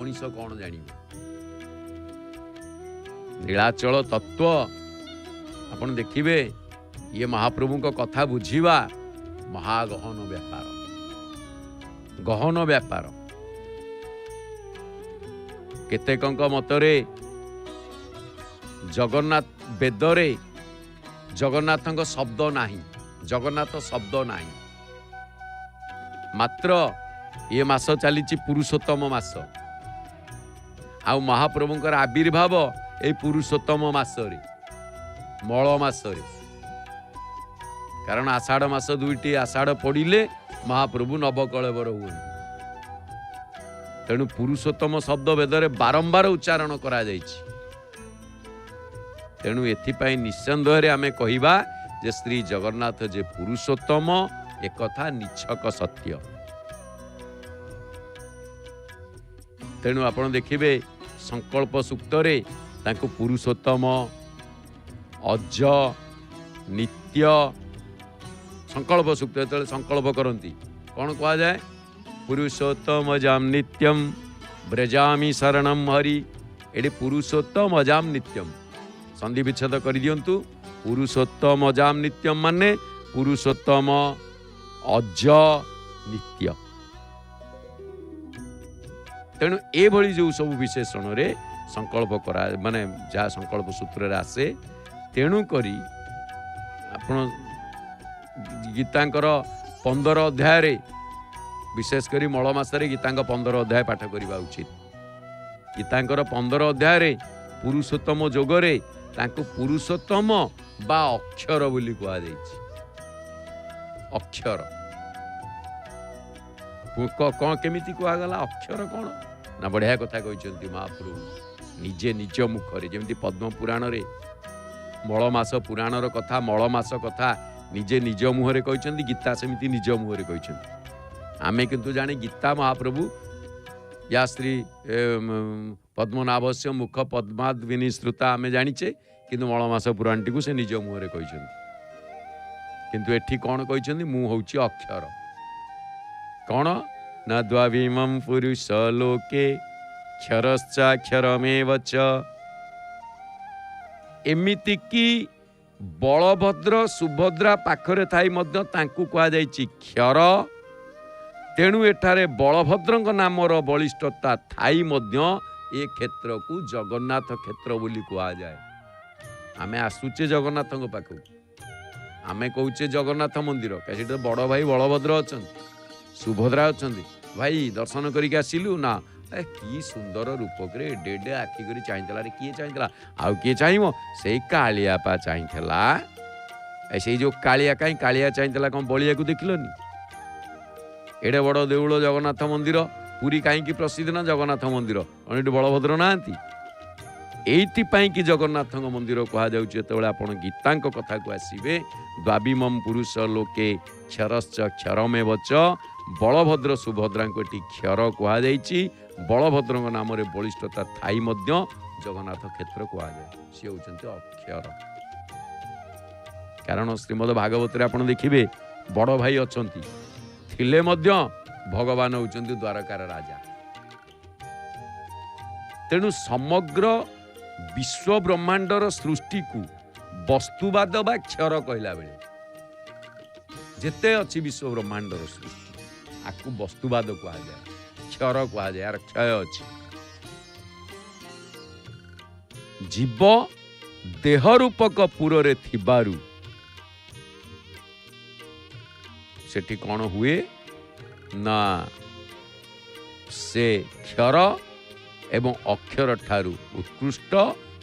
मनीष कौन जान नीलाचल तत्व आपण देखिए ये महाप्रभु को कथा बुझीवा महागहन व्यापार गहन व्यापार केतेक मतरे जगन्नाथ वेदरे जगन्नाथ शब्द नाही जगन्नाथ शब्द नाही मात्र ये मास चली पुरुषोत्तम मास आ महाप्रभुंकर आविर्भाव ए पुरुषोत्तम मासरे मल मासरे कारण आषाढ़ मास दुईटी आषाढ़ पड़े महाप्रभु नवकलेवर हुए तेणु पुरुषोत्तम शब्द वेदरे बारंबार उच्चारण करा जायछि तेणु एथिपाई निस्संदेह आमे कहिबा जे श्री जगन्नाथ जे पुरुषोत्तम एक कथा निछक सत्य। तेणु आपण देखिबे संकल्प सूक्तरे तांको पुरुषोत्तम अज नित्य संकल्प सूक्त जो संकल्प करती कौन कह जाए पुरुषोत्तम अजाम नित्यम ब्रजामी शरणम हरि ये पुरुषोत्तम अजाम नित्यम संधि विच्छेद कर दियंतु पुरुषोत्तम अजाम नित्यम माने पुरुषोत्तम अज नित्य तेणु ये जो सब विशेषण रे संकल्प करा माने जहाँ संकल्प सूत्र आसे तेणु करी आपण गीतांकर 15 अध्याय रे विशेष करी मल मासरे गीतांक 15 अध्याय पाठ करवा उचित गीतांकर 15 अध्याय रे पुरुषोत्तम जोगरे तांको पुरुषोत्तम बा अक्षर बोली कहा जायछि अक्षर कौन केमिति कहा गला अक्षर कौन ना बढ़िया कथा कहते महाप्रभु निजे निज मुखरे जमी पद्म पुराण रे मलमास पुराणर कथा मलमास कथा निजे निज मुहरे कहते गीता सेमती निज मुहरे कहते आमे किंतु जाने गीता महाप्रभु या श्री पद्मनाभस्य मुख पद्माद विनिश्रुता आमे जानिचे किंतु मलमास पुराण टी से निज मुहरे कहते किंतु एठी कौन कहते मु होउची अक्षर कौन न द्वाविमं पुरुष लोके क्षरश्चाक्षरमेव च एमिति की बलभद्र सुभद्रा पाखरे थाई मध्य तांकु कहा जायछि क्षर तेणु एठारे बलभद्रंक नामर बलिष्ठता थाई मध्य ए क्षेत्र को जगन्नाथ क्षेत्र बोली कहा जाए आमे आसुचे जगन्नाथ पाखु आमे कहूचे जगन्नाथ मंदिर कहीं बड़ भाई बलभद्र अच्छा सुभद्रा अच्छा भाई दर्शन करके आसिलु ना कि सुंदर रूपक एडे एडे आखि कर चाहिला रे किए चाहिला आउ किए चाहिए से कालिया पा चाहिला से जो कालिया कहीं कालिया चाहिला कौन बलिया को देखिलनी एडे बड़ देउल जगन्नाथ मंदिर पुरी कहीं प्रसिद्ध ना जगन्नाथ मंदिर कौन बलभद्र नहांती एइथिपाई कि जगन्नाथ मंदिर कहा जाउछि जेतेबेले आपण गीतांक कथा को आसीबे द्वाविमं पुरुष लोके क्षरश्च क्षरमेव च बलभद्र सुभद्रा को क्षर कहा जाइछि बलभद्र नाम रे बलिष्ठता थाई मध्य जगन्नाथ क्षेत्र कहा जाए सी होउछन्ति अक्षर कारण श्रीमद भागवत रे आपण देखिबे बड़ भाई अछंती थिले मध्य भगवान होउछन्ति द्वारकार राजा तेणु समग्र विश्व ब्रह्मांडर सृष्टि को वस्तुवाद बा क्षर कहला बेले जेते अछि विश्व ब्रह्मांडर सृष्टि आकु वस्तुवाद कहा जाए क्षर कहा जाए यार क्षय अछि जीव देह रूपक पुरे थिबारु सेठी कौन हुए ना से क्षर एवं अक्षर ठारू उत्कृष्ट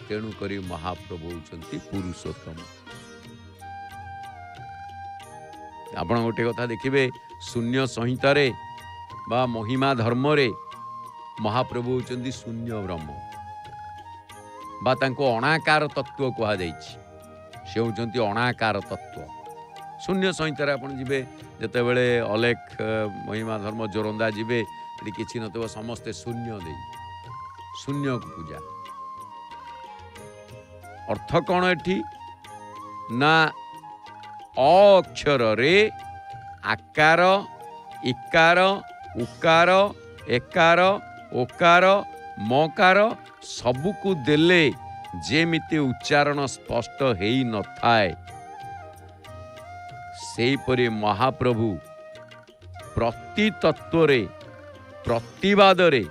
तेणु करी महाप्रभु होउछन्ति पुरुषोत्तम आपण गोटे कथा देखिबे शून्य संहिता रे बा महिमा धर्म रे महाप्रभु होउछन्ति शून्य ब्रह्म बा तांको अणाकार तत्व कहा जाइछि से होउछन्ति अणाकार तत्व शून्य संहिता रे आपण जिबे जते बेले अलेख महिमा धर्म जोरंदा जिबे एटी किछि नतबो समस्ते शून्य देई शून्य को पूजा अर्थ कौन एठी ना अक्षर रे आकार इकार उकार एकार ओकार मकार सबुकु देले जेमिति उच्चारण स्पष्ट हेई न थाए सेहीपरि महाप्रभु प्रति तत्वरे प्रतिवादरे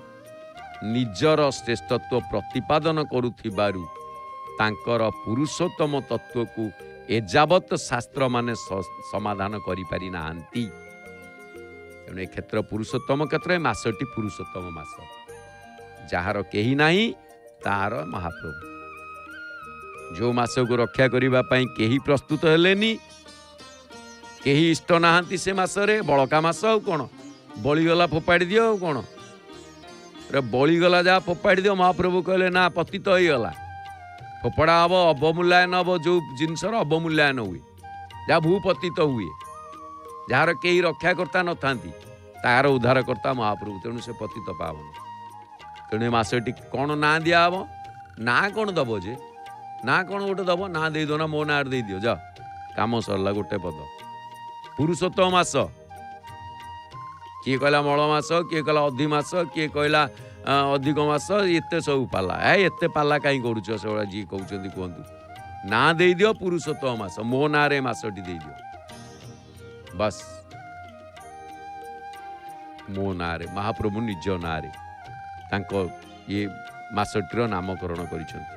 निजर श्रेष्ठत्व प्रतिपादन करुथिबारु तांकर पुरुषोत्तम तत्व को एजावत शास्त्र माने समाधान करि पारि नांती। तेणु ए क्षेत्र पुरुषोत्तम क्षेत्र मासटी पुरुषोत्तम मास जार केही नाही तार महाप्रभु जो मास को रक्षा करबा पई केही प्रस्तुत हेलेनी केही इष्ट नाहांती से मासरे बळका मास आ कोन बळीगला फोपाड़ी दियो आ कोन रे बळीगला जा फोपाड़ी दियो महाप्रभु कहले ना पतित होई गला फोपड़ा हम अवमूल्यन हम जो जिनसर अवमूल्यन हुए जहाँ भूपतित हुए जार कई रक्षाकर्ता न था तार उद्धारकर्ता महाप्रभु तेणु से पतित पावन तेणु मासटी कौन ना दिया हम ना कौन दब जे ना कौन गोटे दब ना दे दो ना मो ना दे दियो जा काम सरला गोटे पद पुरुषोत्तम मास किए कहला मल मास किए कहला अधि मास किए कहला अधिक मास एते सब पाला एते पाला कहीं करुच से जी कहते कहतु ना दे दियो पुरुषोत्तम मास मो ना रे मासटी दे दियो बस मो ना रे महाप्रभु निज ना रे तांको ये मासटीर नामकरण करिसंती।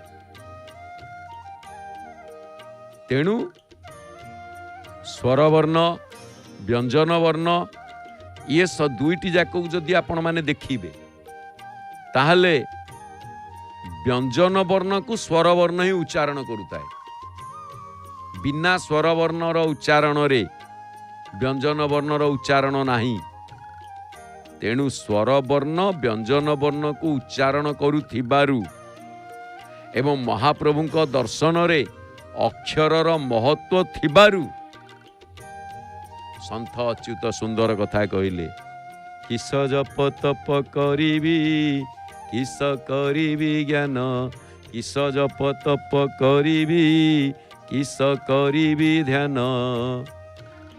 तेणु स्वर वर्ण व्यंजन वर्ण ये दुईटी जाक जदि आपण माने देखिबे ताहले व्यंजन वर्ण को स्वर वर्ण ही उच्चारण करुताए बिना स्वर वर्ण रो उच्चारण रे व्यंजन वर्ण रो उच्चारण नाही। तेणु स्वर वर्ण व्यंजन वर्ण को उच्चारण करुथिबारु एवं महाप्रभुଙ୍କ दर्शन रे अक्षरर महत्व थिबारु संत अच्युत सुंदर कथा कहले किस जप तप करिबी किस करिबी ज्ञान किस जप तप करिबी किस करिबी ध्यान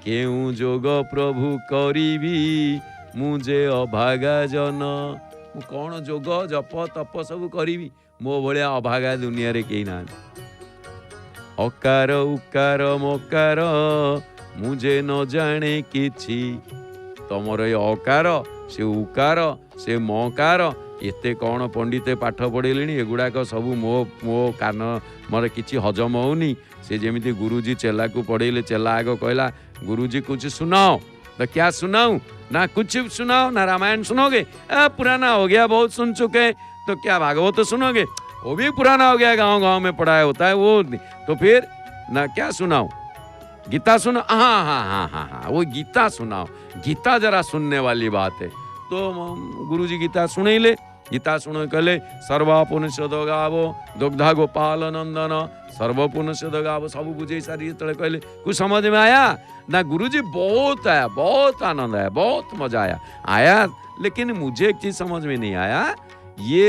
केउ जोग प्रभु करिबी मुझे अभागा जन मु कौन जोग जप तप सब करिबी मो भलिया अभागा दुनिया रे केही ना अकार उकार मकार मुझे न जाने किछि तमर ये अकार से उकार से मकार एते कौन पंडिते पाठ पढ़ेलेनी एगुड़ाक सब मो मो कान मोर किछि हजम होनी से जेमिति गुरुजी चेला को पढ़ेले चेला आग कहला गुरुजी कुछ सुनाओ तो क्या सुनाऊं ना कुछ सुनाओ ना रामायण सुनोगे पुराना हो गया बहुत सुन चुके तो क्या भागवत तो सुनोगे वो भी पुराना हो गया गांव गांव में पढ़ाया होता है वो तो फिर ना क्या सुनाओ गीता सुनो हाँ हाँ हाँ हाँ हाँ वो गीता सुनाओ गीता जरा सुनने वाली बात है तो गुरुजी गीता सुने ले गीता सुनो कहले सर्वपुनिषद गावो दुग्धा गोपाल नंदन सर्वपुनिषद गावो सब बुझे सारी तले कहले कुछ समझ में आया ना गुरुजी बहुत आया बहुत आनंद आया बहुत मजा आया लेकिन मुझे एक चीज समझ में नहीं आया ये